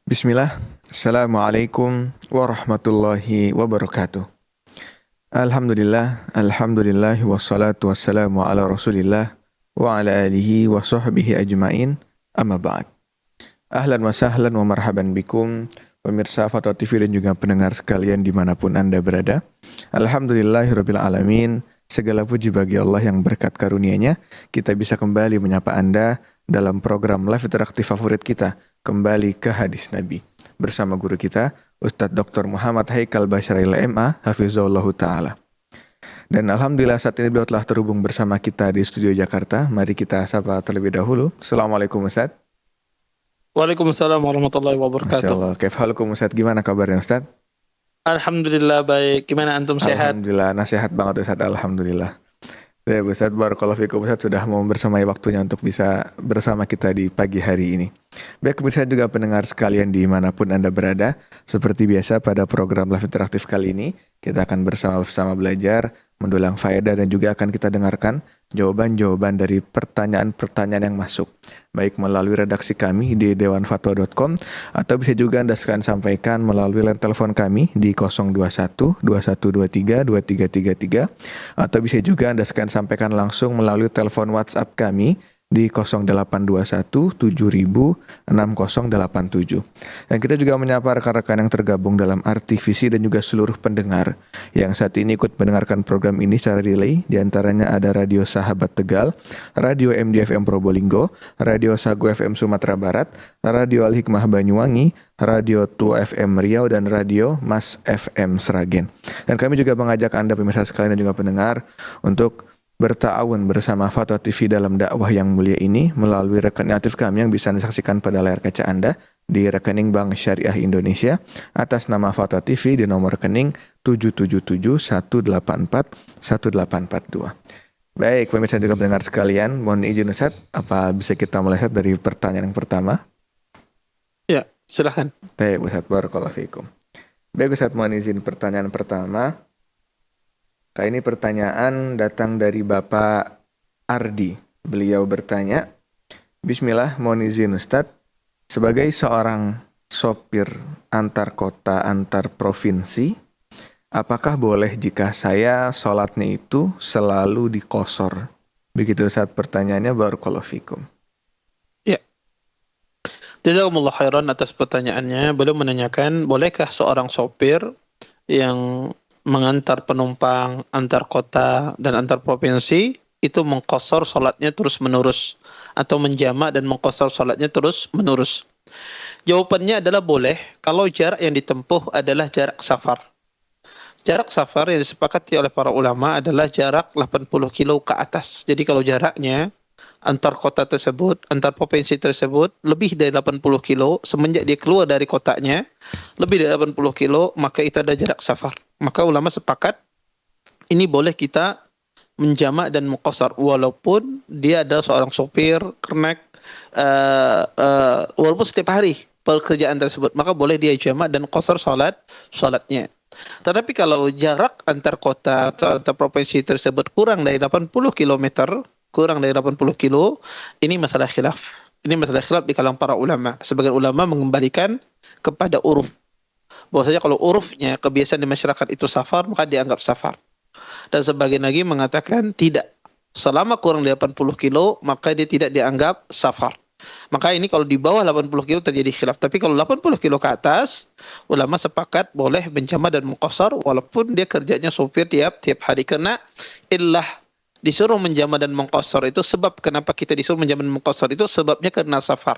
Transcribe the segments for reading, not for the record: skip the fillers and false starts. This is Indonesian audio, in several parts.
Bismillah, Assalamualaikum warahmatullahi wabarakatuh. Alhamdulillah, wassalatu wassalamu ala rasulillah wa ala alihi wa sahbihi ajma'in, amma ba'd. Ahlan wa sahlan wa marhaban bikum, pemirsa Fatwa TV dan juga pendengar sekalian dimanapun Anda berada. Alhamdulillahirabbil alamin, segala puji bagi Allah yang berkat karunia-Nya, kita bisa kembali menyapa Anda dalam program live interaktif favorit kita, Kembali ke Hadis Nabi, bersama guru kita Ustadz Dr. Muhammad Haikal Basharil MA Hafizahullahu Ta'ala. Dan Alhamdulillah saat ini beliau telah terhubung bersama kita di studio Jakarta. Mari kita sapa terlebih dahulu. Assalamualaikum Ustadz. Waalaikumsalam warahmatullahi wabarakatuh. Masya Allah, kaifhalukum Ustadz, gimana kabarnya Ustadz? Alhamdulillah baik, gimana antum sehat? Alhamdulillah, nasihat banget Ustadz, Alhamdulillah. Ya Ustadz, barakallahu fikum Ustadz sudah mau bersamai waktunya untuk bisa bersama kita di pagi hari ini. Baik pemirsa juga pendengar sekalian dimanapun Anda berada, seperti biasa pada program live interaktif kali ini, kita akan bersama-sama belajar, mendulang faedah dan juga akan kita dengarkan jawaban-jawaban dari pertanyaan-pertanyaan yang masuk. Baik melalui redaksi kami di dewanfatwa.com atau bisa juga Anda sekalian sampaikan melalui line telepon kami di 021 2123 2333 atau bisa juga Anda sekalian sampaikan langsung melalui telepon WhatsApp kami di 0821 7000 6087. Dan kita juga menyapa rekan-rekan yang tergabung dalam RTVC dan juga seluruh pendengar yang saat ini ikut mendengarkan program ini secara relay. Di antaranya ada Radio Sahabat Tegal, Radio MDFM Probolinggo, Radio Sagu FM Sumatera Barat, Radio Al-Hikmah Banyuwangi, Radio Tua FM Riau, dan Radio Mas FM Sragen. Dan kami juga mengajak Anda pemirsa sekalian dan juga pendengar untuk berta'awun bersama Fatwa TV dalam dakwah yang mulia ini melalui rekening aktif kami yang bisa Anda saksikan pada layar kaca Anda di rekening Bank Syariah Indonesia atas nama Fatwa TV di nomor rekening 777-184-1842. Baik, pemirsa juga pendengar sekalian, mohon izin Ustaz, apa bisa kita melihat dari pertanyaan yang pertama? Ya, silakan. Baik Ustaz, barakallahu fikum. Baik Ustaz, mohon izin pertanyaan pertama. Ini pertanyaan datang dari Bapak Ardi. Beliau bertanya, Bismillah, mohon izin Ustadz, sebagai seorang sopir antar kota, antar provinsi, apakah boleh jika saya sholatnya itu selalu dikosor? Begitu Ustadz pertanyaannya, barakallahu fikum. Ya. Jazakumullah khairan atas pertanyaannya. Beliau menanyakan, bolehkah seorang sopir yang mengantar penumpang antar kota dan antar provinsi itu mengqashar salatnya terus menerus atau menjamak dan mengqashar salatnya terus menerus? Jawabannya adalah boleh kalau jarak yang ditempuh adalah jarak safar. Jarak safar yang disepakati oleh para ulama adalah jarak 80 kilo ke atas. Jadi kalau jaraknya antar kota tersebut, antar provinsi tersebut lebih dari 80 kilo, semenjak dia keluar dari kotanya lebih dari 80 kilo, maka itu ada jarak safar. Maka ulama sepakat ini boleh kita menjamak dan mengqashar walaupun dia adalah seorang sopir, kernek, walaupun setiap hari pekerjaan tersebut, maka boleh dia jamak dan qashar salatnya. Tetapi kalau jarak antar kota atau antar provinsi tersebut kurang dari 80 km, ini masalah khilaf. Ini masalah khilaf di kalangan para ulama. Sebagian ulama mengembalikan kepada uruf. Bahwasanya kalau urufnya kebiasaan di masyarakat itu safar, maka dianggap safar. Dan sebagian lagi mengatakan tidak. Selama kurang dari 80 kilo, maka dia tidak dianggap safar. Maka ini kalau di bawah 80 kilo terjadi khilaf. Tapi kalau 80 kilo ke atas, ulama sepakat boleh menjamak dan mengqashar walaupun dia kerjanya sopir tiap hari. Karena illah disuruh menjamak dan mengqashar itu, sebab kenapa kita disuruh menjamak dan mengqashar itu sebabnya karena safar.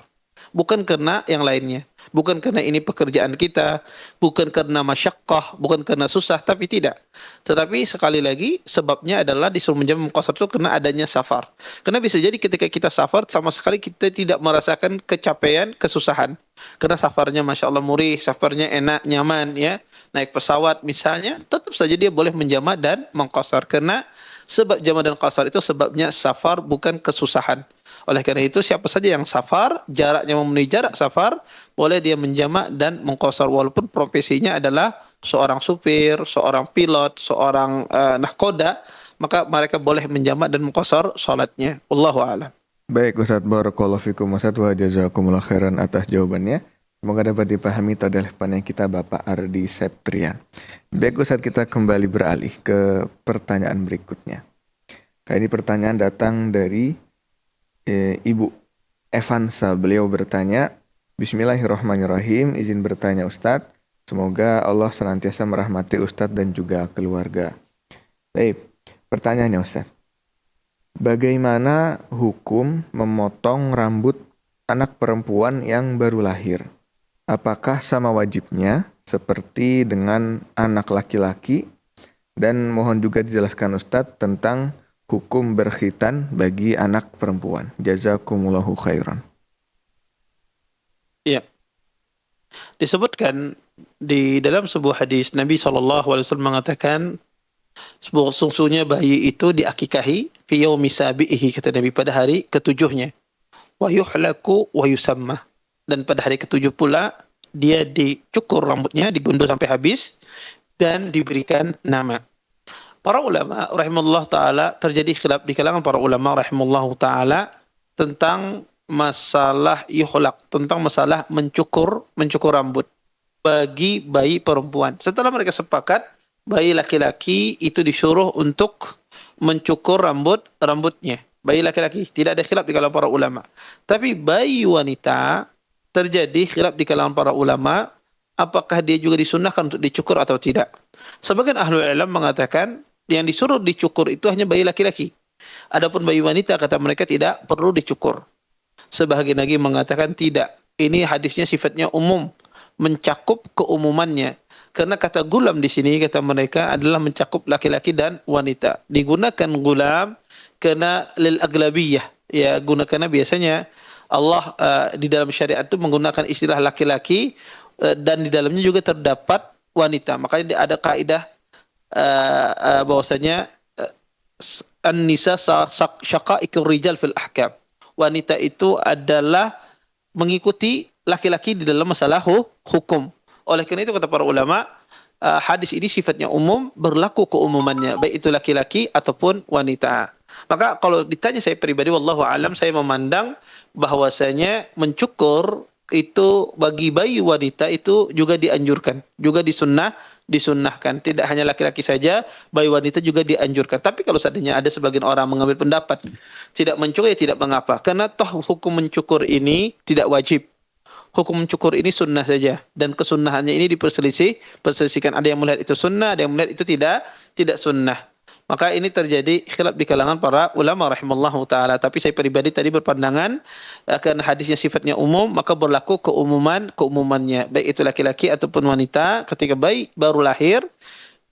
Bukan karena yang lainnya. Bukan karena ini pekerjaan kita, bukan karena masyaqqah, bukan karena susah, tapi tidak. Tetapi sekali lagi sebabnya adalah disuruh menjamak mengqashar itu karena adanya safar. Karena bisa jadi ketika kita safar sama sekali kita tidak merasakan kecapean, kesusahan. Karena safarnya Masya Allah murih, safarnya enak, nyaman ya. Naik pesawat misalnya, tetap saja dia boleh menjamak dan mengqashar. Karena sebab jamak dan qashar itu sebabnya safar, bukan kesusahan. Oleh karena itu siapa saja yang safar, jaraknya memenuhi jarak safar, boleh dia menjamak dan mengqashar walaupun profesinya adalah seorang supir, seorang pilot, seorang nahkoda, maka mereka boleh menjamak dan mengqashar salatnya. Wallahu a'lam. Baik Ustaz, barakallahu fikum Ustaz wa jazakumullah khairan atas jawabannya. Semoga dapat dipahami itu adalah pandangan kita Bapak Ardi Septrian. Baik Ustaz, kita kembali beralih ke pertanyaan berikutnya. Kali ini pertanyaan datang dari Ibu Evansa. Beliau bertanya, Bismillahirrahmanirrahim, izin bertanya Ustadz, semoga Allah senantiasa merahmati Ustadz dan juga keluarga. Baik, pertanyaannya Ustadz, bagaimana hukum memotong rambut anak perempuan yang baru lahir? Apakah sama wajibnya seperti dengan anak laki-laki? Dan mohon juga dijelaskan Ustadz tentang hukum berkhitan bagi anak perempuan. Jazakumullahu khairan. Ya, disebutkan di dalam sebuah hadis Nabi SAW mengatakan sungsunya bayi itu diakikahi fi yaumi sabihi, kata Nabi, pada hari ketujuhnya. Wa yuhlaku wa yusamma, dan pada hari ketujuh pula dia dicukur rambutnya, digundul sampai habis dan diberikan nama. Para ulama rahimahullah taala, terjadi khilaf di kalangan para ulama rahimahullah taala tentang masalah yuhlak, tentang masalah mencukur rambut bagi bayi perempuan. Setelah mereka sepakat bayi laki-laki itu disuruh untuk mencukur rambutnya. Bayi laki-laki tidak ada khilaf di kalangan para ulama. Tapi bayi wanita terjadi khilaf di kalangan para ulama, apakah dia juga disunnahkan untuk dicukur atau tidak. Sebagian ahlul ilm mengatakan yang disuruh dicukur itu hanya bayi laki-laki. Adapun bayi wanita, kata mereka, tidak perlu dicukur. Sebagian lagi mengatakan tidak. Ini hadisnya sifatnya umum, mencakup keumumannya. Karena kata gulam di sini, kata mereka, adalah mencakup laki-laki dan wanita. Digunakan gulam karena lil aglabiyah. Ya, gunakannya biasanya Allah di dalam syariat itu menggunakan istilah laki-laki dan di dalamnya juga terdapat wanita. Makanya ada kaidah bahwasanya an-nisa syaqa'iqur rijal fil ahkam. Wanita itu adalah mengikuti laki-laki di dalam masalah hukum. Oleh karena itu kata para ulama, hadis ini sifatnya umum, berlaku keumumannya, baik itu laki-laki ataupun wanita. Maka kalau ditanya saya pribadi, wallahu alam, saya memandang bahwasanya mencukur itu bagi bayi wanita itu juga dianjurkan, juga disunnahkan. Tidak hanya laki-laki saja, bayi wanita juga dianjurkan. Tapi kalau seandainya ada sebagian orang mengambil pendapat tidak mencukur, ya tidak mengapa. Karena toh hukum mencukur ini tidak wajib. Hukum mencukur ini sunnah saja, dan kesunnahannya ini diperselisihkan. Ada yang melihat itu sunnah, ada yang melihat itu tidak sunnah. Maka ini terjadi khilaf di kalangan para ulama rahimallahu taala. Tapi saya pribadi tadi berpandangan karena hadisnya sifatnya umum, maka berlaku keumumannya, baik itu laki-laki ataupun wanita. Ketika bayi baru lahir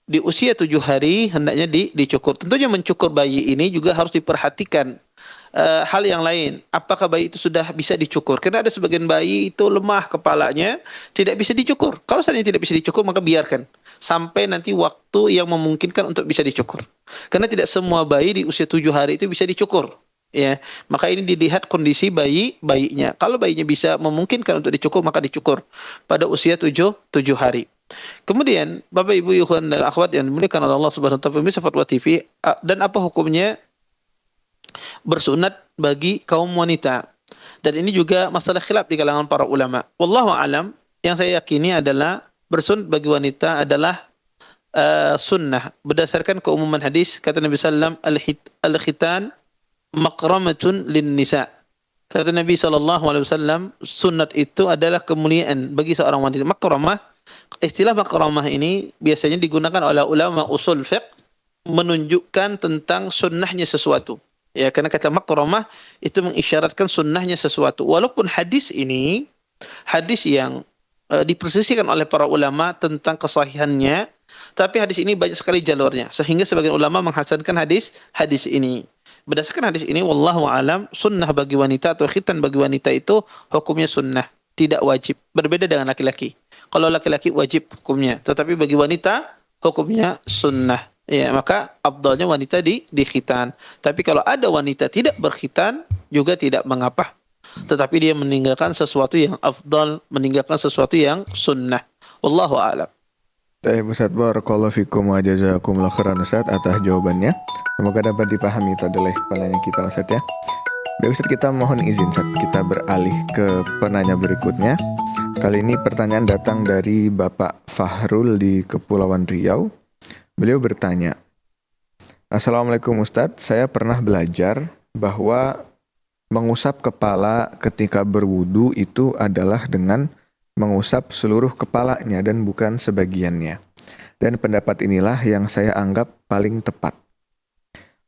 di usia 7 hari hendaknya dicukur. Tentunya mencukur bayi ini juga harus diperhatikan hal yang lain. Apakah bayi itu sudah bisa dicukur? Karena ada sebagian bayi itu lemah kepalanya, tidak bisa dicukur. Kalau seandainya tidak bisa dicukur, maka biarkan sampai nanti waktu yang memungkinkan untuk bisa dicukur. Karena tidak semua bayi di usia 7 hari itu bisa dicukur. Ya, maka ini dilihat kondisi bayinya. Kalau bayinya bisa memungkinkan untuk dicukur, maka dicukur pada usia 7 hari. Kemudian Bapak Ibu ikhwan dan akhwat yang dimuliakan oleh Allah Subhanahu wa taala, pemirsa Fatwa TV, dan apa hukumnya bersunat bagi kaum wanita? Dan ini juga masalah khilaf di kalangan para ulama. Wallahu alam, yang saya yakini adalah bersunat bagi wanita adalah sunnah berdasarkan keumuman hadis. Kata Nabi sallallahu alaihi wasallam, al-khitan makramatun lin nisa. Kata Nabi sallallahu alaihi wasallam, sunat itu adalah kemuliaan bagi seorang wanita. Makramah, istilah makramah ini biasanya digunakan oleh ulama usul fiqh menunjukkan tentang sunnahnya sesuatu. Ya, karena kata makramah itu mengisyaratkan sunnahnya sesuatu. Walaupun hadis ini hadis yang dipersisikan oleh para ulama tentang kesahihannya, tapi hadis ini banyak sekali jalurnya, sehingga sebagian ulama menghasankan hadis ini. Berdasarkan hadis ini, wallahu alam, sunnah bagi wanita atau khitan bagi wanita itu hukumnya sunnah, tidak wajib. Berbeda dengan laki-laki. Kalau laki-laki wajib hukumnya, tetapi bagi wanita hukumnya sunnah. Ya, maka afdalnya wanita di khitan. Tapi kalau ada wanita tidak berkhitan juga tidak mengapa. Tetapi dia meninggalkan sesuatu yang afdal, meninggalkan sesuatu yang sunnah. Wallahu a'lam. Baik Ustaz, barakallahu fikum wa jazakumullahu khairan Ustaz atas jawabannya. Semoga dapat dipahami itu adalah penanya kita Ustaz ya. Baik Ustaz, kita mohon izin Ustaz, kita beralih ke penanya berikutnya. Kali ini pertanyaan datang dari Bapak Fahrul di Kepulauan Riau. Beliau bertanya, Assalamualaikum Ustadz, saya pernah belajar bahwa mengusap kepala ketika berwudu itu adalah dengan mengusap seluruh kepalanya dan bukan sebagiannya. Dan pendapat inilah yang saya anggap paling tepat.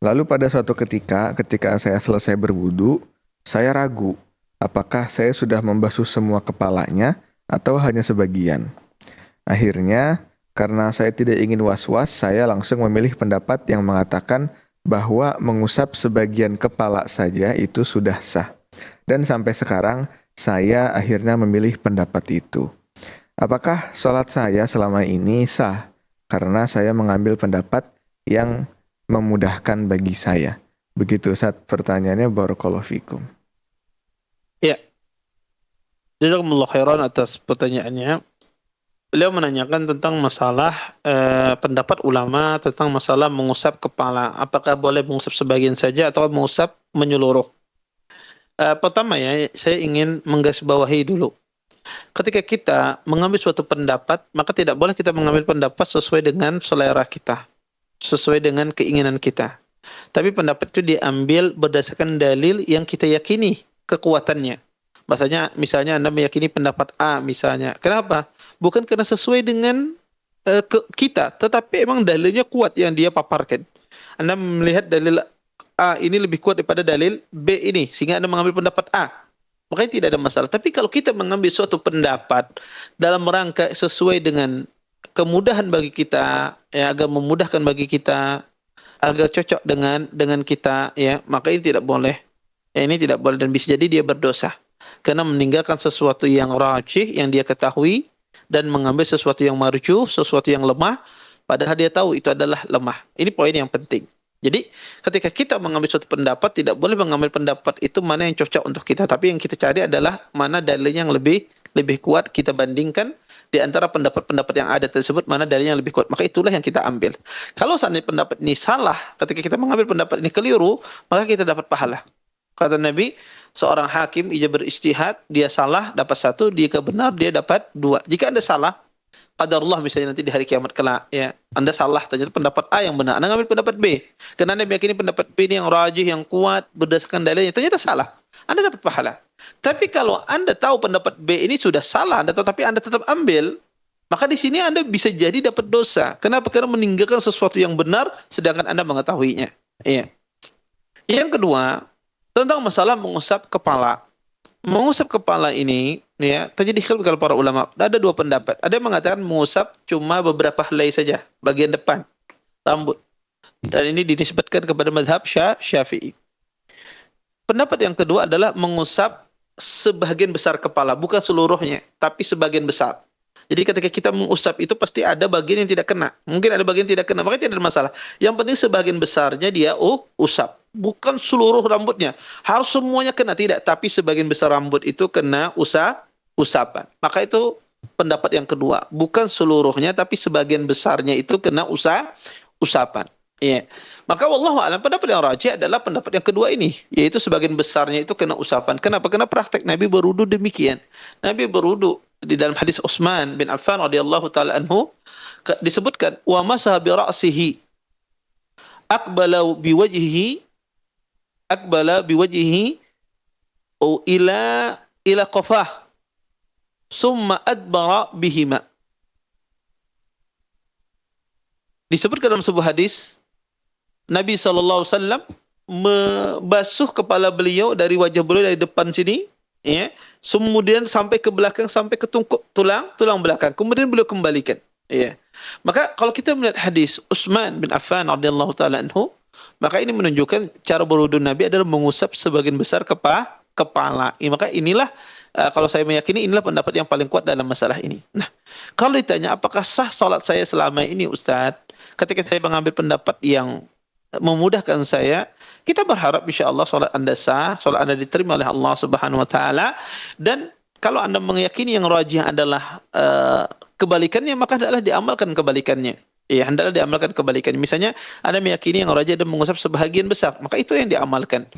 Lalu pada suatu ketika saya selesai berwudu, saya ragu apakah saya sudah membasuh semua kepalanya atau hanya sebagian. Akhirnya, karena saya tidak ingin was-was, saya langsung memilih pendapat yang mengatakan bahwa mengusap sebagian kepala saja itu sudah sah. Dan sampai sekarang, saya akhirnya memilih pendapat itu. Apakah sholat saya selama ini sah? Karena saya mengambil pendapat yang memudahkan bagi saya. Begitu Ustaz pertanyaannya, barakallahu fikum. Ya, jazakumullah khairan atas pertanyaannya. Beliau menanyakan tentang masalah pendapat ulama tentang masalah mengusap kepala. Apakah boleh mengusap sebagian saja atau mengusap menyeluruh? Pertama ya, saya ingin menggarisbawahi dulu. Ketika kita mengambil suatu pendapat, maka tidak boleh kita mengambil pendapat sesuai dengan selera kita, sesuai dengan keinginan kita. Tapi pendapat itu diambil berdasarkan dalil yang kita yakini kekuatannya. Misalnya Anda meyakini pendapat A misalnya. Kenapa? Bukan karena sesuai dengan kita, tetapi emang dalilnya kuat yang dia paparkan. Anda melihat dalil A ini lebih kuat daripada dalil B ini, sehingga Anda mengambil pendapat A. Makanya tidak ada masalah. Tapi kalau kita mengambil suatu pendapat dalam rangka sesuai dengan kemudahan bagi kita, ya, agar memudahkan bagi kita, agar cocok dengan kita, ya, maka ini tidak boleh. Ya, ini tidak boleh dan bisa jadi dia berdosa. Karena meninggalkan sesuatu yang rajih yang dia ketahui dan mengambil sesuatu yang marjuh, sesuatu yang lemah, padahal dia tahu itu adalah lemah. Ini poin yang penting. Jadi ketika kita mengambil suatu pendapat, tidak boleh mengambil pendapat itu mana yang cocok untuk kita, tapi yang kita cari adalah mana dalilnya yang lebih kuat, kita bandingkan di antara pendapat-pendapat yang ada tersebut, mana dalilnya yang lebih kuat, maka itulah yang kita ambil. Kalau seandainya pendapat ini salah, ketika kita mengambil pendapat ini keliru, maka kita dapat pahala. Kata Nabi, seorang hakim ia berijtihad, dia salah dapat 1, dia benar dia dapat 2. Jika Anda salah, qadarullah misalnya nanti di hari kiamat kelak, ya, Anda salah, ternyata pendapat A yang benar, Anda ngambil pendapat B. Karena Anda meyakini pendapat B ini yang rajih, yang kuat berdasarkan dalilnya, ternyata salah. Anda dapat pahala. Tapi kalau Anda tahu pendapat B ini sudah salah, tetapi Anda tetap ambil, maka di sini Anda bisa jadi dapat dosa. Kenapa? Karena meninggalkan sesuatu yang benar sedangkan Anda mengetahuinya. Iya. Yang kedua, tentang masalah mengusap kepala. Mengusap kepala ini, ya, terjadi khilaf kalau para ulama. Ada 2 pendapat. Ada yang mengatakan mengusap cuma beberapa helai saja, bagian depan rambut. Dan ini dinisbatkan kepada mazhab Syafi'i. Pendapat yang kedua adalah mengusap sebagian besar kepala, bukan seluruhnya, tapi sebagian besar. Jadi ketika kita mengusap itu pasti ada bagian yang tidak kena. Mungkin ada bagian yang tidak kena, maka tidak ada masalah. Yang penting sebagian besarnya dia usap. Bukan seluruh rambutnya. Harus semuanya kena, tidak. Tapi sebagian besar rambut itu kena usapan. Maka itu pendapat yang kedua. Bukan seluruhnya, tapi sebagian besarnya itu kena usapan. Ya. Maka wallahu a'lam, pendapat yang rajih adalah pendapat yang kedua ini, yaitu sebagian besarnya itu kena usapan. Kenapa? Karena praktek Nabi berwudu demikian. Nabi berwudu di dalam hadis Utsman bin Affan radhiyallahu taala anhu disebutkan wa masaha bi ra'sihi aqbala biwajhihi ila qafah summa adbara bihima. Disebutkan dalam sebuah hadis Nabi SAW membasuh kepala beliau dari wajah beliau dari depan sini, ya, kemudian sampai ke belakang, sampai ke tulang belakang, kemudian beliau kembalikan, ya. Maka kalau kita melihat hadis Utsman bin Affan radhiyallahu taala anhu, maka ini menunjukkan cara berwudu Nabi adalah mengusap sebagian besar kepala. Maka inilah kalau saya meyakini inilah pendapat yang paling kuat dalam masalah ini. Nah, kalau ditanya apakah sah salat saya selama ini Ustaz, ketika saya mengambil pendapat yang memudahkan saya, kita berharap insyaallah salat Anda sah, salat Anda diterima oleh Allah Subhanahu wa taala. Dan kalau Anda meyakini yang rajih adalah kebalikannya, maka hendaklah diamalkan kebalikannya. Ya, hendaklah diamalkan kebalikannya. Misalnya Anda meyakini yang rajih dan mengusap sebahagian besar, maka itu yang diamalkan.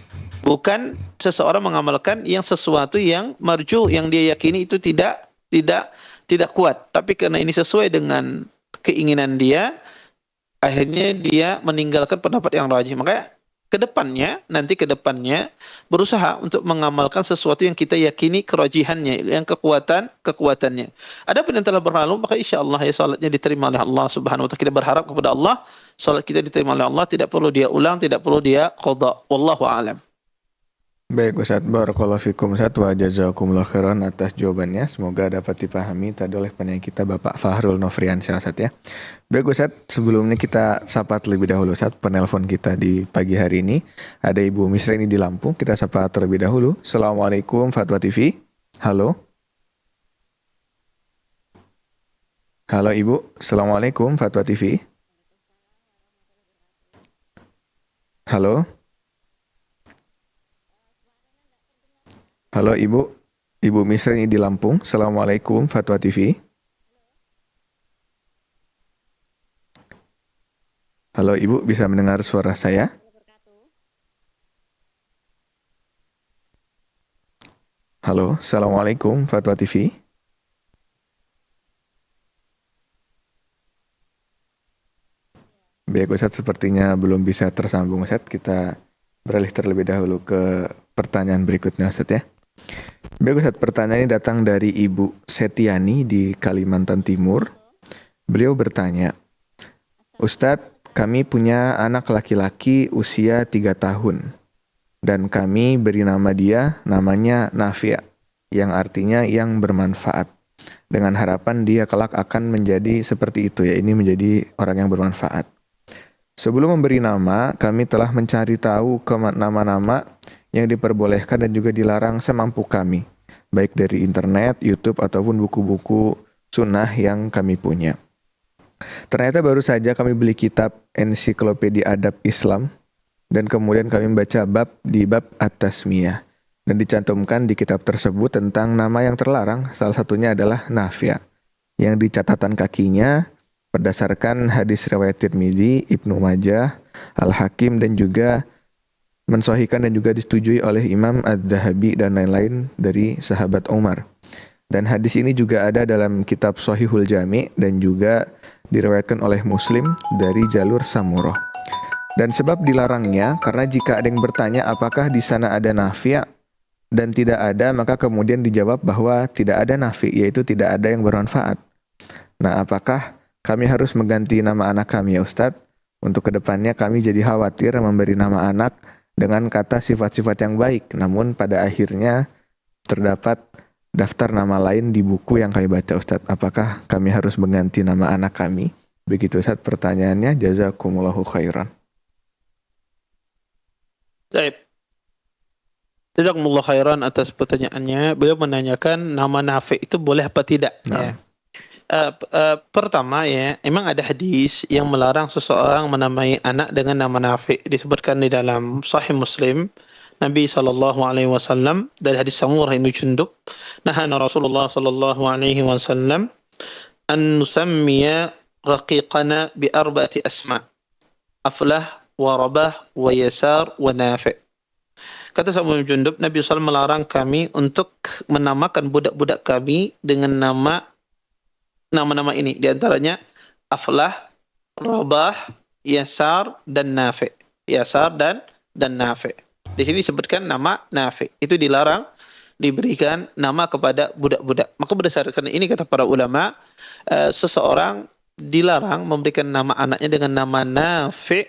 Bukan seseorang mengamalkan yang sesuatu yang marju, yang dia yakini itu tidak tidak kuat. Tapi karena ini sesuai dengan keinginan dia, akhirnya dia meninggalkan pendapat yang rajih. Makanya nanti ke depannya berusaha untuk mengamalkan sesuatu yang kita yakini kerajihannya, yang kekuatannya. Adapun yang telah berlalu, maka insya Allah ya salatnya diterima oleh Allah Subhanahu wa taala. Kita berharap kepada Allah, salat kita diterima oleh Allah, tidak perlu dia ulang, tidak perlu dia qada. Wallahu a'lam. Baik Ustaz, barakallahu fikum Ustaz wa jazakumullah khairan atas jawabannya. Semoga dapat dipahami tadi oleh penanya kita Bapak Fahrul Nofriansyah Ustaz ya. Baik Ustaz, sebelumnya kita sapa terlebih dahulu Ustaz penelpon kita di pagi hari ini. Ada Ibu Misrini di Lampung, kita sapa terlebih dahulu. Assalamualaikum Fatwa TV. Halo. Halo Ibu, Assalamualaikum Fatwa TV. Halo. Halo Ibu, Ibu Misrini di Lampung. Assalamualaikum Fatwa TV. Halo Ibu, bisa mendengar suara saya? Halo, Assalamualaikum Fatwa TV. Baik Ustaz, sepertinya belum bisa tersambung Ustaz. Kita beralih terlebih dahulu ke pertanyaan berikutnya Ustaz ya. Baik Ustaz, pertanyaan ini datang dari Ibu Setiani di Kalimantan Timur. Beliau bertanya, Ustadz, kami punya anak laki-laki usia 3 tahun. Dan kami beri nama dia, namanya Nafi', yang artinya yang bermanfaat. Dengan harapan dia kelak akan menjadi seperti itu ya, ini menjadi orang yang bermanfaat. Sebelum memberi nama, kami telah mencari tahu nama-nama yang diperbolehkan dan juga dilarang semampu kami, baik dari internet, YouTube, ataupun buku-buku sunnah yang kami punya. Ternyata baru saja kami beli kitab Ensiklopedia Adab Islam, dan kemudian kami membaca bab At-Tasmiyah, dan dicantumkan di kitab tersebut tentang nama yang terlarang, salah satunya adalah Nafi', yang di catatan kakinya berdasarkan hadis riwayat Tirmidzi, Ibnu Majah, Al-Hakim, dan juga mensahihkan dan juga disetujui oleh Imam Az-Zahabi dan lain-lain dari sahabat Umar. Dan hadis ini juga ada dalam kitab Shahihul Jami' dan juga diriwayatkan oleh Muslim dari jalur Samurah. Dan sebab dilarangnya karena jika ada yang bertanya apakah di sana ada nafi' dan tidak ada, maka kemudian dijawab bahwa tidak ada nafi', yaitu tidak ada yang bermanfaat. Nah, apakah kami harus mengganti nama anak kami ya Ustadz? Untuk kedepannya kami jadi khawatir memberi nama anak dengan kata sifat-sifat yang baik, namun pada akhirnya terdapat daftar nama lain di buku yang kami baca Ustadz. Apakah kami harus mengganti nama anak kami? Begitu Ustadz pertanyaannya. Jazakumullahu khairan. Baik. Jazakumullahu khairan atas pertanyaannya. Beliau menanyakan nama Nafi' itu boleh apa tidak? Nah. Ya. Pertama ya, emang ada hadis yang melarang seseorang menamai anak dengan nama Nafi'. Disebutkan di dalam Sahih Muslim, Nabi SAW dari hadis Samurah bin Jundub, nahana Rasulullah SAW an nusammiya raqiqana bi arba'ati asma, Aflah wa Rabah wa Yasar wa Nafi'. Kata Samurah bin Jundub, Nabi SAW melarang kami untuk menamakan budak-budak kami dengan nama-nama ini, di antaranya Aflah, Rabah, Yasar, dan Nafi'. Yasar dan Nafi'. Di sini disebutkan nama Nafi'. Itu dilarang diberikan nama kepada budak-budak. Maka berdasarkan ini kata para ulama, seseorang dilarang memberikan nama anaknya dengan nama Nafi',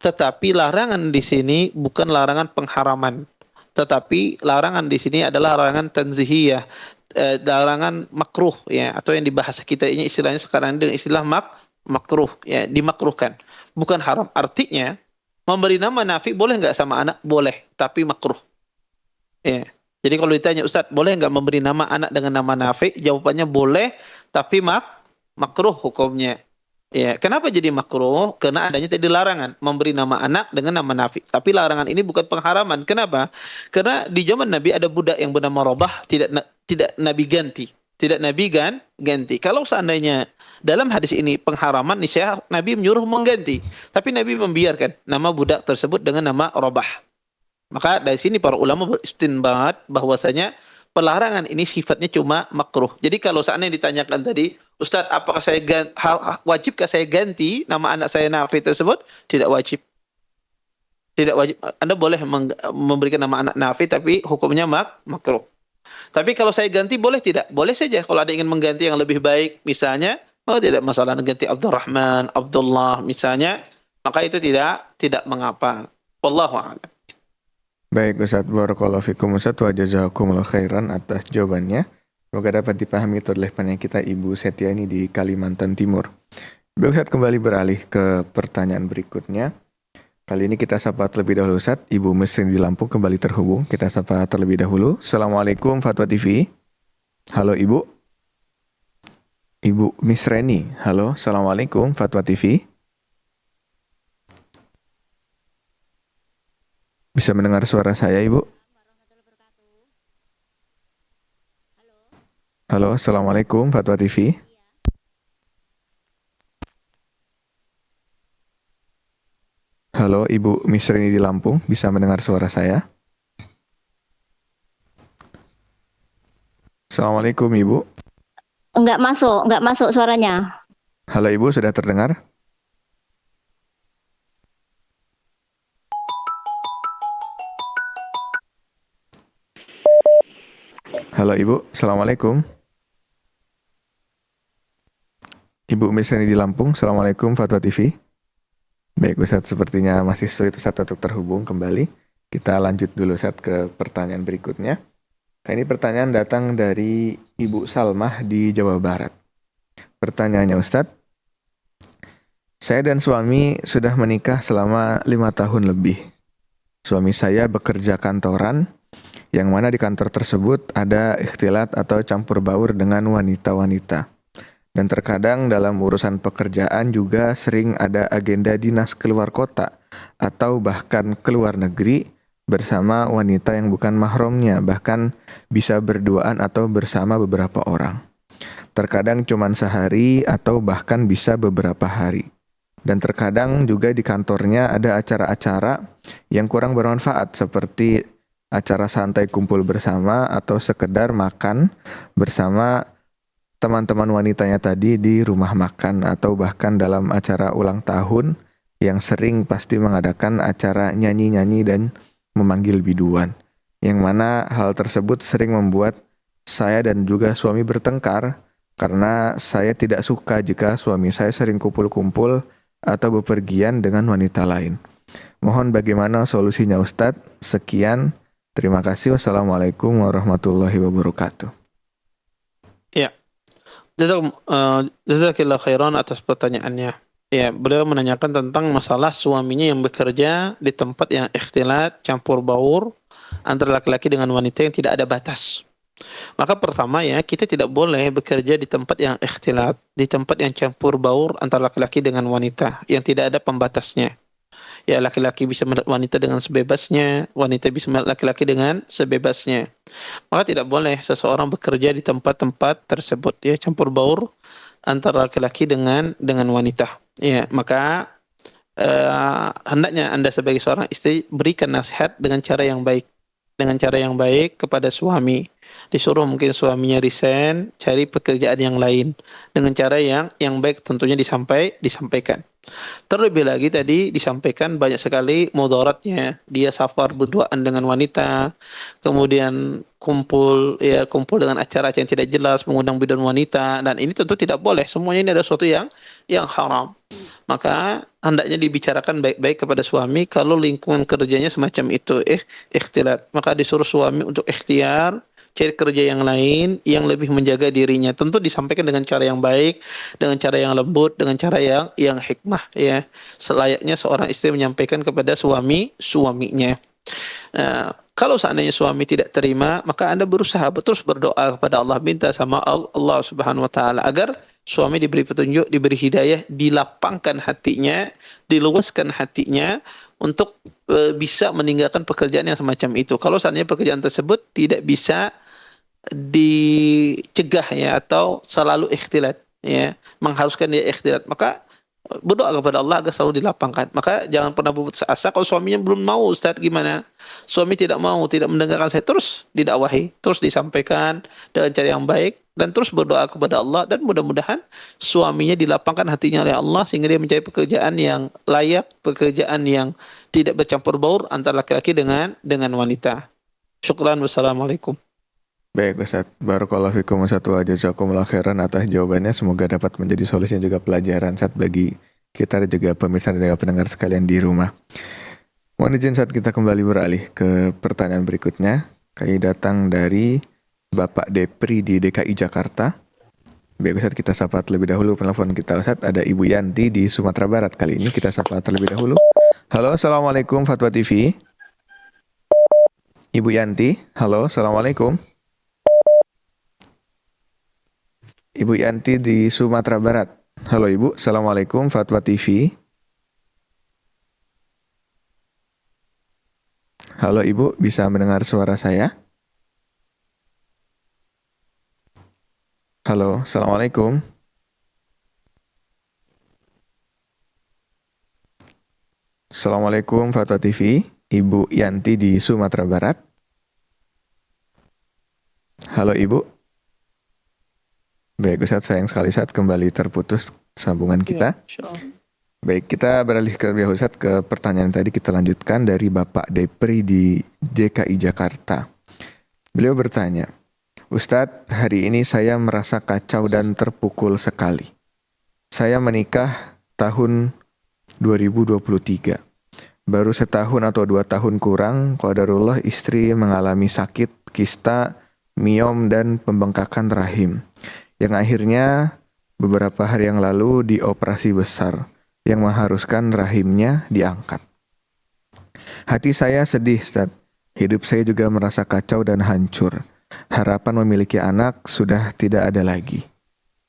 tetapi larangan di sini bukan larangan pengharaman. Tetapi larangan di sini adalah larangan tanzihiyah, larangan makruh ya, atau yang di bahasa kita ini istilahnya sekarang dengan istilah makruh ya, dimakruhkan, bukan haram. Artinya memberi nama Nafi' boleh nggak sama anak? Boleh, tapi makruh ya. Jadi kalau ditanya Ustadz, boleh nggak memberi nama anak dengan nama Nafi'? Jawabannya boleh, tapi makruh hukumnya ya. Kenapa jadi makruh? Karena adanya tadi larangan memberi nama anak dengan nama Nafi'. Tapi larangan ini bukan pengharaman. Kenapa? Karena di zaman Nabi ada budak yang bernama Rabah, tidak Nabi ganti. Tidak Nabi ganti. Kalau seandainya dalam hadis ini pengharaman, niscaya Nabi menyuruh mengganti. Tapi Nabi membiarkan nama budak tersebut dengan nama Rabah. Maka dari sini para ulama beristinbat bahwasanya pelarangan ini sifatnya cuma makruh. Jadi kalau seandainya ditanyakan tadi, Ustadz, apakah wajibkah saya ganti nama anak saya Nafi tersebut? Tidak wajib. Tidak wajib. Anda boleh memberikan nama anak Nafi, tapi hukumnya makruh. Tapi kalau saya ganti boleh tidak? Boleh saja. Kalau ada ingin mengganti yang lebih baik, misalnya, tidak masalah ganti Abdurrahman, Abdullah, misalnya, maka itu tidak mengapa. Wallahu a'lam. Baik Ustadz, barakallahu fikum Ustadz, wa jazakumullah khairan atas jawabannya. Semoga dapat dipahami itu oleh penanya kita Ibu Setiani di Kalimantan Timur. Baik Ustadz, kembali beralih ke pertanyaan berikutnya. Kali ini kita sapa terlebih dahulu Ustadz, Ibu Misrin di Lampung kembali terhubung. Kita sapa terlebih dahulu. Assalamualaikum Fatwa TV. Halo Ibu. Ibu Misreni. Halo, Assalamualaikum Fatwa TV. Bisa mendengar suara saya Ibu? Halo, Assalamualaikum Fatwa TV. Halo, Ibu Misrini di Lampung, bisa mendengar suara saya? Assalamualaikum, Ibu. Enggak masuk suaranya. Halo, Ibu, sudah terdengar? Halo, Ibu. Assalamualaikum. Ibu Misrini di Lampung, Assalamualaikum Fatwa TV. Baik Ustadz, sepertinya masih sulit Ustadz untuk terhubung kembali. Kita lanjut dulu Ustadz ke pertanyaan berikutnya. Nah, ini pertanyaan datang dari Ibu Salmah di Jawa Barat. Pertanyaannya Ustadz, saya dan suami sudah menikah selama 5 tahun lebih. Suami saya bekerja kantoran, yang mana di kantor tersebut ada ikhtilat atau campur baur dengan wanita-wanita. Dan terkadang dalam urusan pekerjaan juga sering ada agenda dinas keluar kota atau bahkan keluar negeri bersama wanita yang bukan mahramnya, bahkan bisa berduaan atau bersama beberapa orang. Terkadang cuma sehari atau bahkan bisa beberapa hari. Dan terkadang juga di kantornya ada acara-acara yang kurang bermanfaat seperti acara santai kumpul bersama atau sekedar makan bersama teman-teman wanitanya tadi di rumah makan atau bahkan dalam acara ulang tahun yang sering pasti mengadakan acara nyanyi-nyanyi dan memanggil biduan. Yang mana hal tersebut sering membuat saya dan juga suami bertengkar karena saya tidak suka jika suami saya sering kumpul-kumpul atau bepergian dengan wanita lain. Mohon bagaimana solusinya Ustadz? Sekian, terima kasih. Wassalamualaikum warahmatullahi wabarakatuh. Ya. Jazakillah khairan atas pertanyaannya. Ya, beliau menanyakan tentang masalah suaminya yang bekerja di tempat yang ikhtilat, campur baur antara laki-laki dengan wanita yang tidak ada batas. Maka pertama ya, kita tidak boleh bekerja di tempat yang ikhtilat, di tempat yang campur baur antara laki-laki dengan wanita yang tidak ada pembatasnya. Ya, laki-laki bisa melihat wanita dengan sebebasnya, wanita bisa melihat laki-laki dengan sebebasnya. Maka tidak boleh seseorang bekerja di tempat-tempat tersebut, ya, campur baur antara laki-laki dengan wanita. Ya, maka hendaknya Anda sebagai seorang istri berikan nasihat dengan cara yang baik. Dengan cara yang baik kepada suami. Disuruh mungkin suaminya resign, cari pekerjaan yang lain. Dengan cara yang baik tentunya disampaikan. Terlebih lagi tadi disampaikan banyak sekali mudaratnya. Dia safar berduaan dengan wanita, kemudian kumpul dengan acara yang tidak jelas, mengundang bidan wanita, dan ini tentu tidak boleh. Semuanya ini ada sesuatu yang haram. Maka hendaknya dibicarakan baik-baik kepada suami kalau lingkungan kerjanya semacam itu, ikhtilat. Maka disuruh suami untuk ikhtiar, cari kerja yang lain yang lebih menjaga dirinya. Tentu disampaikan dengan cara yang baik, dengan cara yang lembut, dengan cara yang hikmah, ya. Selayaknya seorang istri menyampaikan kepada suaminya. Kalau seandainya suami tidak terima, maka Anda berusaha terus berdoa kepada Allah, minta sama Allah Subhanahu wa taala agar suami diberi petunjuk, diberi hidayah, dilapangkan hatinya, diluaskan hatinya untuk bisa meninggalkan pekerjaan yang semacam itu. Kalau seandainya pekerjaan tersebut tidak bisa dicegah, ya, atau selalu ikhtilat, ya, mengharuskan dia ikhtilat, maka berdoa kepada Allah agar selalu dilapangkan. Maka jangan pernah berputus asa. Kalau suaminya belum mau, Ustaz, gimana? Suami tidak mau, tidak mendengarkan saya, terus didakwahi, terus disampaikan dengan cara yang baik, dan terus berdoa kepada Allah, dan mudah-mudahan suaminya dilapangkan hatinya oleh Allah sehingga dia mencari pekerjaan yang layak, pekerjaan yang tidak bercampur baur antara laki-laki dengan wanita. Syukran, wassalamualaikum. Baik Ustaz, barakallahu fikum Ustaz wa jazakumullah khairan atas jawabannya. Semoga dapat menjadi solusi dan juga pelajaran Ustaz bagi kita dan juga pemirsa dan juga pendengar sekalian di rumah. Mohon izin Ustaz, kita kembali beralih ke pertanyaan berikutnya. Kami datang dari Bapak Depri di DKI Jakarta. Baik Ustaz, kita sapa terlebih dahulu penelpon kita Ustaz. Ada Ibu Yanti di Sumatera Barat. Kali ini kita sapa terlebih dahulu. Halo, Assalamualaikum Fatwa TV. Ibu Yanti, halo, Assalamualaikum. Ibu Yanti di Sumatera Barat. Halo Ibu, Assalamualaikum Fatwa TV. Halo Ibu, bisa mendengar suara saya? Halo, Assalamualaikum. Assalamualaikum Fatwa TV, Ibu Yanti di Sumatera Barat. Halo Ibu. Baik Ustaz, sayang sekali Ustaz kembali terputus sambungan kita. Baik, kita beralih ke Ustaz ke pertanyaan tadi, kita lanjutkan dari Bapak Depri di DKI Jakarta. Beliau bertanya, Ustadz, hari ini saya merasa kacau dan terpukul sekali. Saya menikah tahun 2023. Baru setahun atau 2 tahun kurang, qadarullah istri mengalami sakit, kista, miom, dan pembengkakan rahim. Yang akhirnya beberapa hari yang lalu dioperasi besar yang mengharuskan rahimnya diangkat. Hati saya sedih, Ustaz. Hidup saya juga merasa kacau dan hancur. Harapan memiliki anak sudah tidak ada lagi.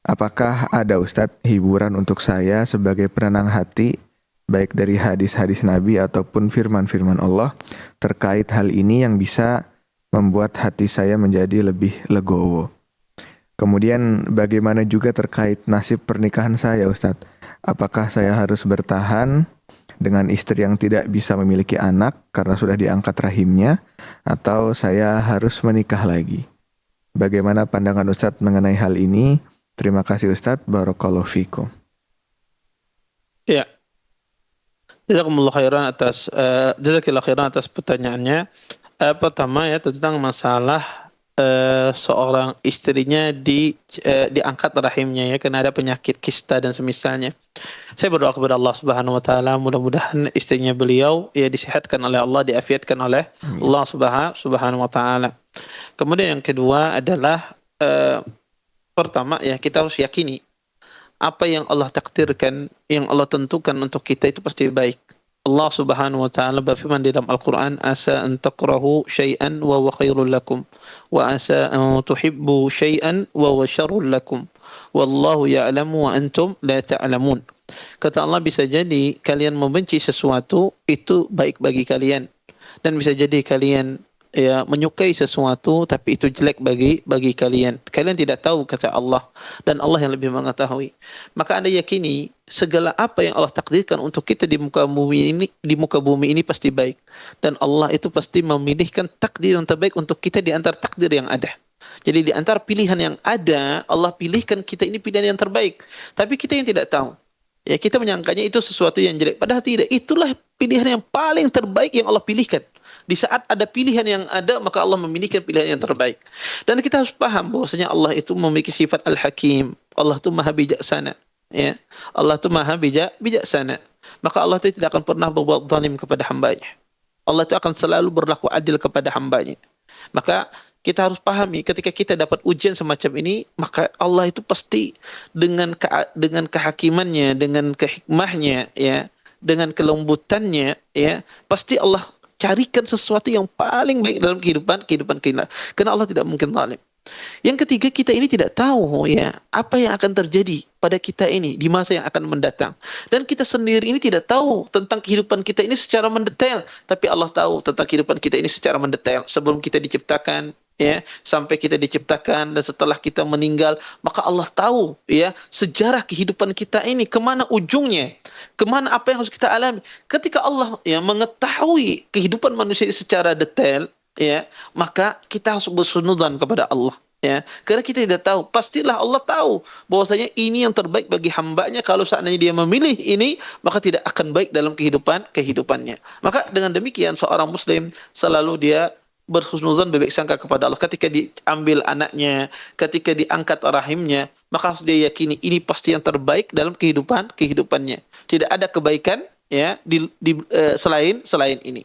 Apakah ada Ustadz hiburan untuk saya sebagai penenang hati, baik dari hadis-hadis Nabi ataupun firman-firman Allah terkait hal ini yang bisa membuat hati saya menjadi lebih legowo? Kemudian bagaimana juga terkait nasib pernikahan saya Ustadz? Apakah saya harus bertahan dengan istri yang tidak bisa memiliki anak karena sudah diangkat rahimnya, atau saya harus menikah lagi? Bagaimana pandangan Ustadz mengenai hal ini? Terima kasih Ustadz, barakallahu fikum. Ya, jazakumullah khairan atas pertanyaannya. Pertama ya, tentang masalah seorang istrinya diangkat rahimnya ya karena ada penyakit kista dan semisalnya. Saya berdoa kepada Allah Subhanahu wa taala, mudah-mudahan istrinya beliau ya disehatkan oleh Allah, diafiatkan oleh Allah Subhanahu wa taala. Kemudian yang kedua adalah pertama ya, kita harus yakini apa yang Allah takdirkan, yang Allah tentukan untuk kita itu pasti baik. Allah Subhanahu wa taala berfirman di dalam Al-Qur'an, asa an takrahu syai'an wa huwa khairul lakum wa asa an tuhibbu syai'an wa huwa syarrul lakum wallahu ya'lamu wa antum la ta'lamun. Kata Allah, bisa jadi kalian membenci sesuatu itu baik bagi kalian, dan bisa jadi kalian ya menyukai sesuatu tapi itu jelek bagi kalian. Kalian tidak tahu, kata Allah, dan Allah yang lebih mengetahui. Maka Anda yakini segala apa yang Allah takdirkan untuk kita di muka bumi ini pasti baik, dan Allah itu pasti memilihkan takdir yang terbaik untuk kita di antara takdir yang ada. Jadi di antara pilihan yang ada, Allah pilihkan kita ini pilihan yang terbaik, tapi kita yang tidak tahu. Ya, kita menyangkanya itu sesuatu yang jelek, padahal tidak. Itulah pilihan yang paling terbaik yang Allah pilihkan. Di saat ada pilihan yang ada, maka Allah memilihkan pilihan yang terbaik. Dan kita harus paham bahwasanya Allah itu memiliki sifat Al-Hakim. Allah itu Maha bijaksana. Ya, Allah itu Maha bijaksana. Maka Allah itu tidak akan pernah berbuat zalim kepada hambanya. Allah itu akan selalu berlaku adil kepada hambanya. Maka kita harus pahami, ketika kita dapat ujian semacam ini, maka Allah itu pasti dengan kehakimannya, dengan kehikmahnya, ya, dengan kelembutannya, ya, pasti Allah carikan sesuatu yang paling baik dalam kehidupan kita. Karena Allah tidak mungkin zalim. Yang ketiga, kita ini tidak tahu ya apa yang akan terjadi pada kita ini di masa yang akan mendatang. Dan kita sendiri ini tidak tahu tentang kehidupan kita ini secara mendetail, tapi Allah tahu tentang kehidupan kita ini secara mendetail. Sebelum kita diciptakan, ya, sampai kita diciptakan dan setelah kita meninggal, maka Allah tahu ya sejarah kehidupan kita ini kemana ujungnya, kemana apa yang harus kita alami. Ketika Allah ya mengetahui kehidupan manusia secara detail, ya, maka kita harus bersunudzan kepada Allah. Ya, karena kita tidak tahu, pastilah Allah tahu bahwasanya ini yang terbaik bagi hambanya. Kalau seandainya dia memilih ini, maka tidak akan baik dalam kehidupannya. Maka dengan demikian seorang muslim selalu dia berhusnuzan, berbaik sangka kepada Allah. Ketika diambil anaknya, ketika diangkat rahimnya, maka harus dia yakini ini pasti yang terbaik dalam kehidupannya. Tidak ada kebaikan ya selain ini.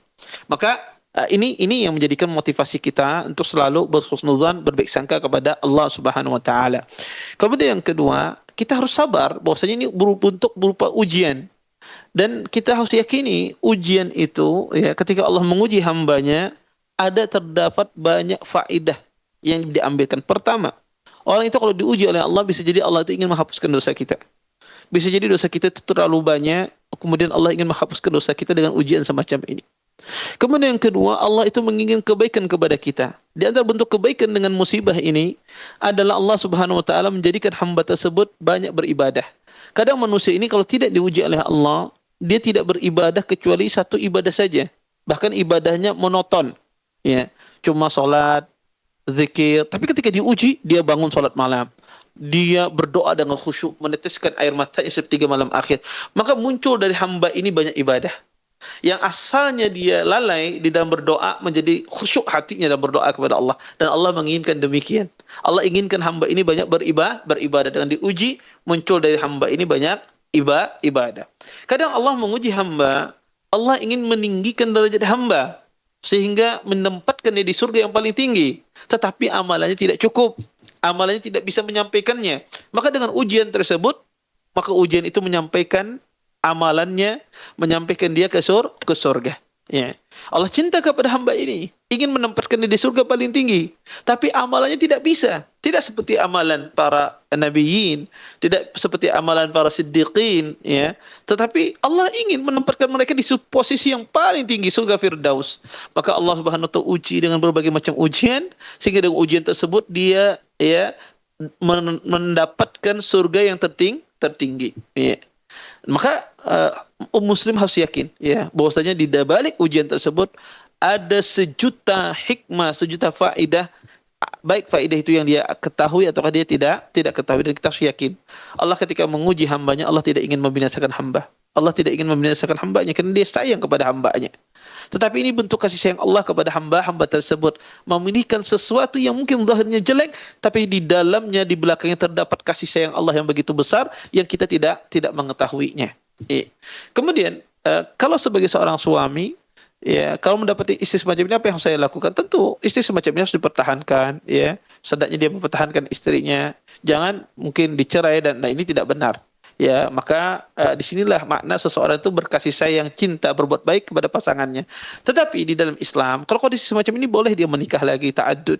Maka ini yang menjadikan motivasi kita untuk selalu berhusnuzan, berbaik sangka kepada Allah Subhanahu wa taala. Kemudian yang kedua, kita harus sabar bahwasanya ini berupa ujian. Dan kita harus yakini ujian itu ya, ketika Allah menguji hambanya, terdapat banyak faedah yang diambilkan. Pertama, orang itu kalau diuji oleh Allah, bisa jadi Allah itu ingin menghapuskan dosa kita. Bisa jadi dosa kita itu terlalu banyak, kemudian Allah ingin menghapuskan dosa kita dengan ujian semacam ini. Kemudian yang kedua, Allah itu menginginkan kebaikan kepada kita. Di antara bentuk kebaikan dengan musibah ini adalah Allah Subhanahu wa taala menjadikan hamba tersebut banyak beribadah. Kadang manusia ini kalau tidak diuji oleh Allah, dia tidak beribadah kecuali satu ibadah saja. Bahkan ibadahnya monoton. Ya, cuma salat, zikir. Tapi ketika diuji, dia bangun salat malam. Dia berdoa dengan khusyuk, meneteskan air matanya sepertiga malam akhir. Maka muncul dari hamba ini banyak ibadah. Yang asalnya dia lalai di dalam berdoa menjadi khusyuk hatinya dalam berdoa kepada Allah, dan Allah menginginkan demikian. Allah inginkan hamba ini banyak beribadah. Dengan diuji, muncul dari hamba ini banyak ibadah. Kadang Allah menguji hamba, Allah ingin meninggikan derajat hamba sehingga menempatkan dia di surga yang paling tinggi, tetapi amalannya tidak cukup, amalannya tidak bisa menyampaikannya. Maka dengan ujian tersebut, maka ujian itu menyampaikan amalannya, menyampaikan dia ke surga. Ya. Allah cinta kepada hamba ini, ingin menempatkan dia di surga paling tinggi, tapi amalannya tidak bisa. Tidak seperti amalan para nabiyin, tidak seperti amalan para siddiqin, ya. Tetapi Allah ingin menempatkan mereka di posisi yang paling tinggi, surga Firdaus. Maka Allah Subhanahu wa taala uji dengan berbagai macam ujian, sehingga dengan ujian tersebut dia ya mendapatkan surga yang tertinggi. Ya. Maka muslim harus yakin ya bahwasanya di balik ujian tersebut ada sejuta hikmah, sejuta faedah, baik faedah itu yang dia ketahui ataukah dia tidak ketahui. Dan kita harus yakin Allah ketika menguji hambanya, Allah tidak ingin membinasakan hamba. Allah tidak ingin membinasakan hambanya karena dia sayang kepada hambanya. Tetapi ini bentuk kasih sayang Allah kepada hamba tersebut, memilihkan sesuatu yang mungkin zahirnya jelek, tapi di dalamnya, di belakangnya terdapat kasih sayang Allah yang begitu besar yang kita tidak mengetahuinya. Kemudian kalau sebagai seorang suami, ya, kalau mendapati istri semacam ini, apa yang harus saya lakukan? Tentu istri semacam ini harus dipertahankan, ya. Sedaknya dia mempertahankan istrinya, jangan mungkin dicerai, dan ini tidak benar. Ya, maka disinilah makna seseorang itu berkasih sayang, cinta, berbuat baik kepada pasangannya. Tetapi di dalam Islam, kalau kondisi semacam ini boleh dia menikah lagi, ta'addud,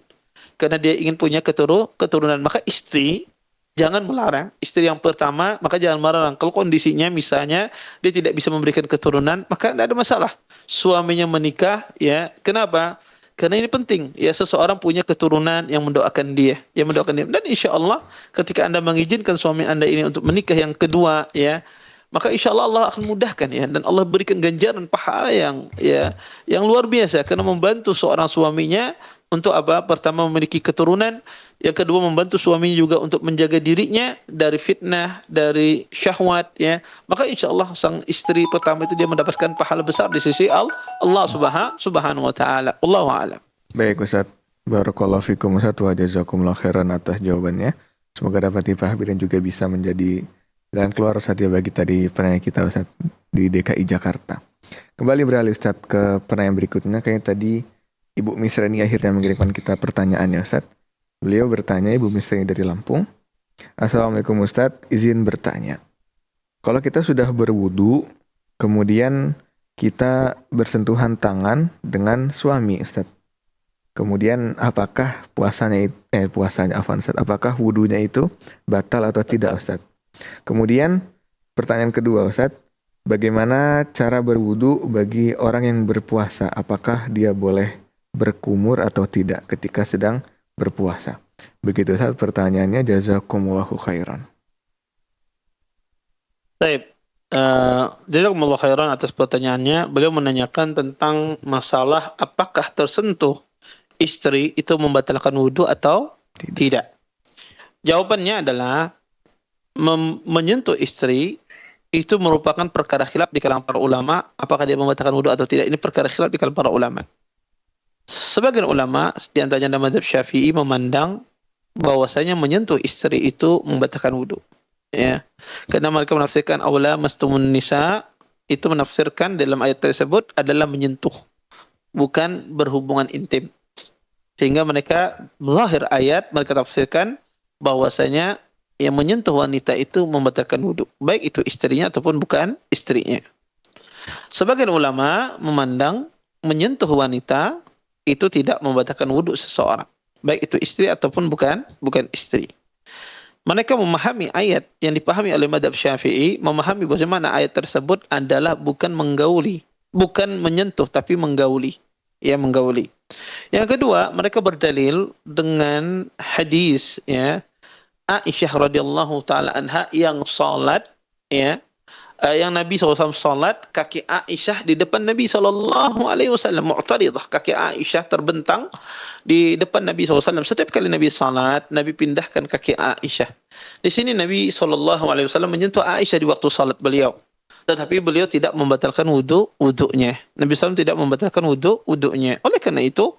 karena dia ingin punya keturunan. Maka istri jangan melarang. Istri yang pertama, maka jangan melarang. Kalau kondisinya misalnya dia tidak bisa memberikan keturunan, maka tidak ada masalah. Suaminya menikah, ya. Kenapa? Karena ini penting, ya, seseorang punya keturunan yang mendoakan dia. Dan insya Allah ketika Anda mengizinkan suami Anda ini untuk menikah yang kedua, ya, maka insya Allah Allah akan mudahkan, ya, dan Allah berikan ganjaran pahala yang luar biasa karena membantu seorang suaminya untuk apa? Pertama, memiliki keturunan, yang kedua membantu suaminya juga untuk menjaga dirinya dari fitnah, dari syahwat, ya. Maka insya Allah sang istri pertama itu dia mendapatkan pahala besar di sisi Allah Subhanahu wa taala. Wallahu a'lam. Baik Ustaz, barakallahu fikum Ustaz, wa jazakumullah khairan atas jawabannya. Semoga dapat dipahami dan juga bisa menjadi jalan keluar Ustaz ya bagi tadi penanya kita Ustaz di DKI Jakarta. Kembali beralih Ustaz ke penanya berikutnya. Kayaknya tadi Ibu Misrani akhirnya mengirimkan kita pertanyaannya Ustaz. Beliau bertanya, Ibu Misrani dari Lampung. Assalamualaikum Ustaz, izin bertanya. Kalau kita sudah berwudu, kemudian kita bersentuhan tangan dengan suami Ustaz. Kemudian apakah apakah wudunya itu batal atau tidak Ustaz? Kemudian pertanyaan kedua Ustaz, bagaimana cara berwudu bagi orang yang berpuasa? Apakah dia boleh berkumur atau tidak ketika sedang berpuasa. Begitu Ustaz pertanyaannya, jazakumullahu khairan. Baik. Jazakumullah khairan atas pertanyaannya. Beliau menanyakan tentang masalah apakah tersentuh istri itu membatalkan wudhu atau tidak. Jawabannya adalah menyentuh istri itu merupakan perkara khilaf di kalangan para ulama. Apakah dia membatalkan wudhu atau tidak? Ini perkara khilaf di kalangan para ulama. Sebagian ulama di antaranya dalam mazhab Syafi'i memandang bahwasanya menyentuh istri itu membatalkan wudhu. Ya, karena mereka menafsirkan aula mastumun nisa, itu menafsirkan dalam ayat tersebut adalah menyentuh, bukan berhubungan intim. Sehingga mereka melahir ayat, mereka tafsirkan bahwasanya yang menyentuh wanita itu membatalkan wudhu, baik itu istrinya ataupun bukan istrinya. Sebagian ulama memandang menyentuh wanita itu tidak membatalkan wudhu seseorang, baik itu istri ataupun bukan istri. Mereka memahami ayat yang dipahami oleh mazhab Syafi'i, memahami bagaimana ayat tersebut adalah bukan menggauli, bukan menyentuh tapi menggauli. Ya, menggauli. Yang kedua, mereka berdalil dengan hadis ya Aisyah radhiyallahu taala anha yang salat ya, yang Nabi SAW salat, kaki Aisyah di depan Nabi SAW, mu'taridah, kaki Aisyah terbentang di depan Nabi SAW. Setiap kali Nabi salat, Nabi pindahkan kaki Aisyah. Di sini Nabi SAW menyentuh Aisyah di waktu salat beliau, tetapi beliau tidak membatalkan wudhunya. Nabi SAW tidak membatalkan wudhunya. Oleh karena itu,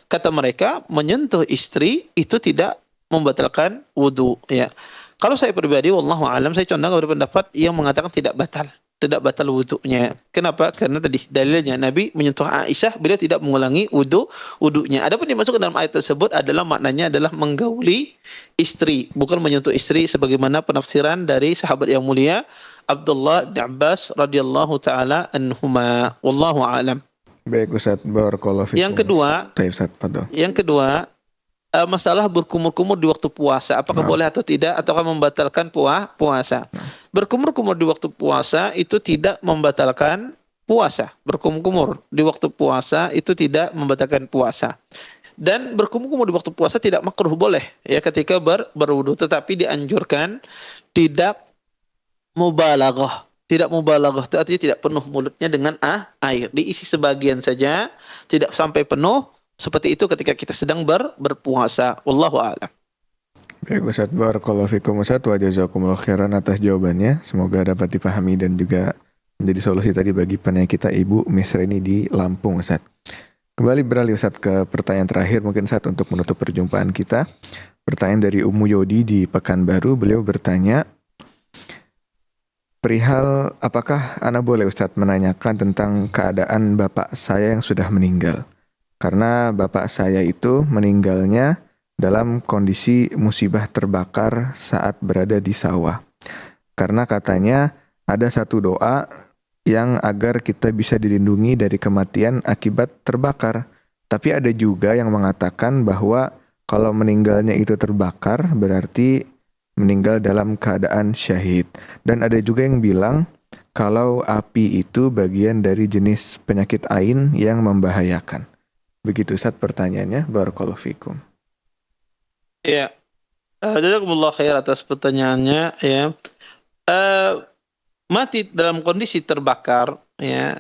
kata mereka, menyentuh istri itu tidak membatalkan wudhu. Ya. Kalau saya pribadi, wallahu alam, saya condong kepada pendapat yang mengatakan tidak batal wudhunya. Kenapa? Karena tadi dalilnya Nabi menyentuh Aisyah, beliau tidak mengulangi wudhunya. Adapun dimasuk ke dalam ayat tersebut adalah maknanya adalah menggauli istri, bukan menyentuh istri sebagaimana penafsiran dari sahabat yang mulia Abdullah bin Abbas radhiyallahu taala anhuma. Wallahu alam. Baik Ustaz, barakallahu fikum. Yang kedua, masalah berkumur-kumur di waktu puasa, apakah boleh atau tidak, ataukah membatalkan puasa? Berkumur-kumur di waktu puasa itu tidak membatalkan puasa. Berkumur-kumur di waktu puasa itu tidak membatalkan puasa. Dan berkumur-kumur di waktu puasa tidak makruh, boleh ya ketika berwudu, tetapi dianjurkan tidak mubalaghah. Tidak mubalaghah itu artinya tidak penuh mulutnya dengan air, diisi sebagian saja, tidak sampai penuh. Seperti itu ketika kita sedang berpuasa. Wallahu a'lam. Baik Ustaz, barakallahu fikum Ustaz, wa jazakumullahu khairan atas jawabannya. Semoga dapat dipahami dan juga menjadi solusi tadi bagi penanya kita Ibu Misrini di Lampung Ustaz. Kembali beralih Ustaz ke pertanyaan terakhir mungkin Ustaz untuk menutup perjumpaan kita. Pertanyaan dari Ummu Yodi di Pekanbaru, beliau bertanya, perihal apakah ana boleh Ustaz menanyakan tentang keadaan bapak saya yang sudah meninggal? Karena bapak saya itu meninggalnya dalam kondisi musibah terbakar saat berada di sawah. Karena katanya ada satu doa yang agar kita bisa dilindungi dari kematian akibat terbakar. Tapi ada juga yang mengatakan bahwa kalau meninggalnya itu terbakar berarti meninggal dalam keadaan syahid. Dan ada juga yang bilang kalau api itu bagian dari jenis penyakit ain yang membahayakan. Begitu Ustaz pertanyaannya, barakallahu fikum. Ya, jazakumullah khair atas pertanyaannya ya. Mati dalam kondisi terbakar ya,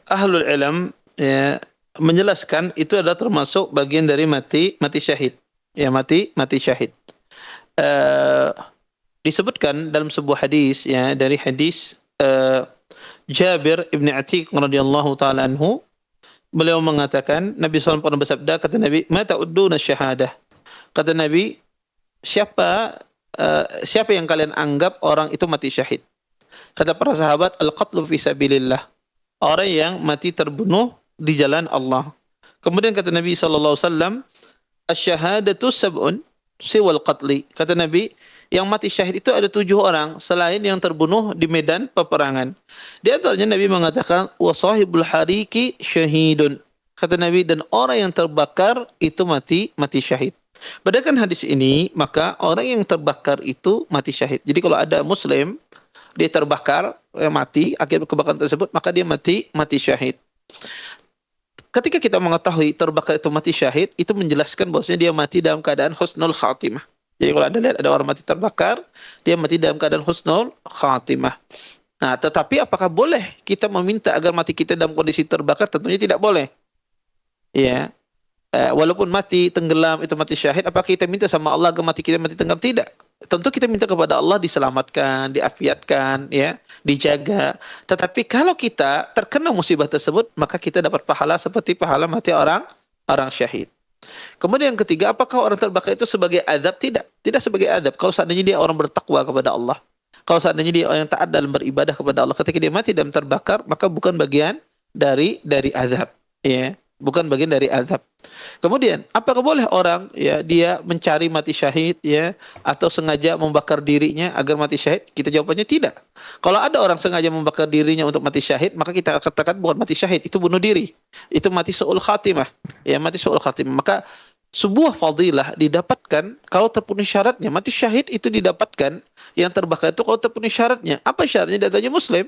ahlul ilm ya menjelaskan itu adalah termasuk bagian dari mati syahid. Ya, mati syahid. Disebutkan dalam sebuah hadis ya, dari hadis Jabir ibn Atiq radhiyallahu taala anhu. Beliau mengatakan, Nabi SAW pernah bersabda, kata Nabi, ma ta'udduna syahadah. Kata Nabi, siapa yang kalian anggap orang itu mati syahid? Kata para sahabat, al-qatlu fi sabilillah. Orang yang mati terbunuh di jalan Allah. Kemudian kata Nabi SAW, asy-syahadatu sab'un siwal qatli. Kata Nabi, yang mati syahid itu ada 7 orang selain yang terbunuh di medan peperangan. Di antaranya Nabi mengatakan wa sahibul hariki syahidun. Kata Nabi, dan orang yang terbakar itu mati syahid. Berdasarkan hadis ini, maka orang yang terbakar itu mati syahid. Jadi kalau ada muslim dia terbakar, mati akibat kebakaran tersebut, maka dia mati syahid. ketika kita mengetahui terbakar itu mati syahid, itu menjelaskan bahwasanya dia mati dalam keadaan husnul khatimah. Jadi kalau Anda lihat ada orang mati terbakar, dia mati dalam keadaan husnul khatimah. Nah, tetapi apakah boleh kita meminta agar mati kita dalam kondisi terbakar? Tentunya tidak boleh. Ya. Walaupun mati tenggelam itu mati syahid, apakah kita minta sama Allah agar mati kita mati tenggelam? Tidak. Tentu kita minta kepada Allah diselamatkan, diafiatkan, ya, dijaga. Tetapi kalau kita terkena musibah tersebut, maka kita dapat pahala seperti pahala mati orang syahid. Kemudian yang ketiga, apakah orang terbakar itu sebagai azab? Tidak. Tidak sebagai azab. Kalau seandainya dia orang bertakwa kepada Allah, kalau seandainya dia orang yang taat dalam beribadah kepada Allah, ketika dia mati dalam terbakar, maka bukan bagian dari azab, ya. Bukan bagian dari azab. Kemudian, apakah boleh orang ya dia mencari mati syahid ya atau sengaja membakar dirinya agar mati syahid? Kita jawabannya tidak. Kalau ada orang sengaja membakar dirinya untuk mati syahid, maka kita katakan bukan mati syahid, itu bunuh diri. Itu mati su'ul khatimah. Ya, mati su'ul khatimah. Maka sebuah fadilah didapatkan kalau terpenuhi syaratnya. Mati syahid itu didapatkan yang terbakar itu kalau terpenuhi syaratnya. Apa syaratnya? Datanya muslim.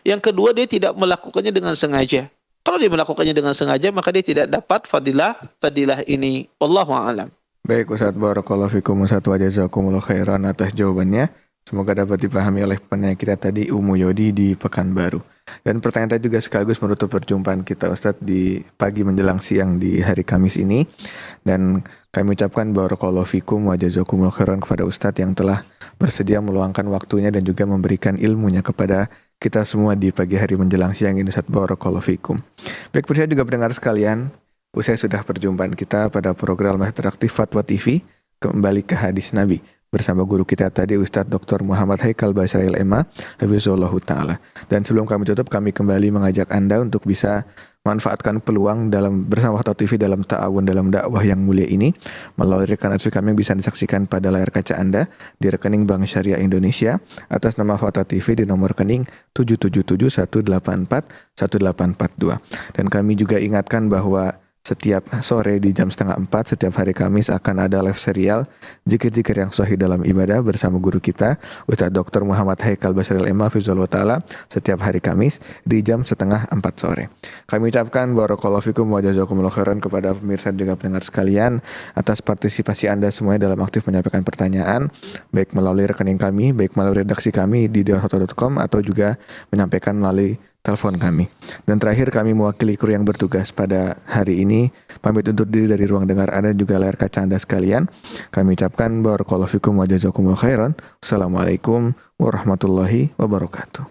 Yang kedua, dia tidak melakukannya dengan sengaja. Kalau dia melakukannya dengan sengaja, maka dia tidak dapat fadilah ini. Wallahu a'lam. Baik Ustaz, barakallahu fikum Ustaz wa jazakumullah khairan atas jawabannya. Semoga dapat dipahami oleh penanya kita tadi Umu Yodi di Pekanbaru. Dan pertanyaan tadi juga sekaligus menutup perjumpaan kita Ustaz di pagi menjelang siang di hari Kamis ini. Dan kami ucapkan barakallahu fikum wa jazakumullah khairan kepada Ustaz yang telah bersedia meluangkan waktunya dan juga memberikan ilmunya kepada kita semua di pagi hari menjelang siang ini. Ustaz, barakallahu fikum. Baik, pemirsa juga pendengar sekalian, usai sudah perjumpaan kita pada program interaktif Fatwa TV, kembali ke hadis Nabi bersama guru kita tadi Ustadz Dr. Muhammad Haikal Basrail MA hafizahullah ta'ala. Dan sebelum kami tutup, kami kembali mengajak Anda untuk bisa manfaatkan peluang dalam bersama Fatwa TV dalam ta'awun dalam dakwah yang mulia ini melalui rekening advokasi kami yang bisa disaksikan pada layar kaca Anda di rekening Bank Syariah Indonesia atas nama Fatwa TV di nomor rekening 777-184-1842. Dan kami juga ingatkan bahwa setiap sore di jam 3:30 setiap hari Kamis akan ada live serial Zikir-Zikir yang Sahih dalam Ibadah bersama guru kita Ustadz Dr. Muhammad Haikal Basrail MA hafizahullah ta'ala setiap hari Kamis di jam 3:30 sore. Kami ucapkan barakallahu fikum wa jazakumullah khairan kepada pemirsa dan juga pendengar sekalian atas partisipasi Anda semuanya dalam aktif menyampaikan pertanyaan baik melalui rekening kami, baik melalui redaksi kami di dewanfatwa.com atau juga menyampaikan melalui telepon kami. Dan terakhir kami mewakili kru yang bertugas pada hari ini pamit undur diri dari ruang dengar Anda juga layar kaca Anda sekalian. Kami ucapkan barakallahu fikum wa jazakumullah khairan. Assalamualaikum warahmatullahi wabarakatuh.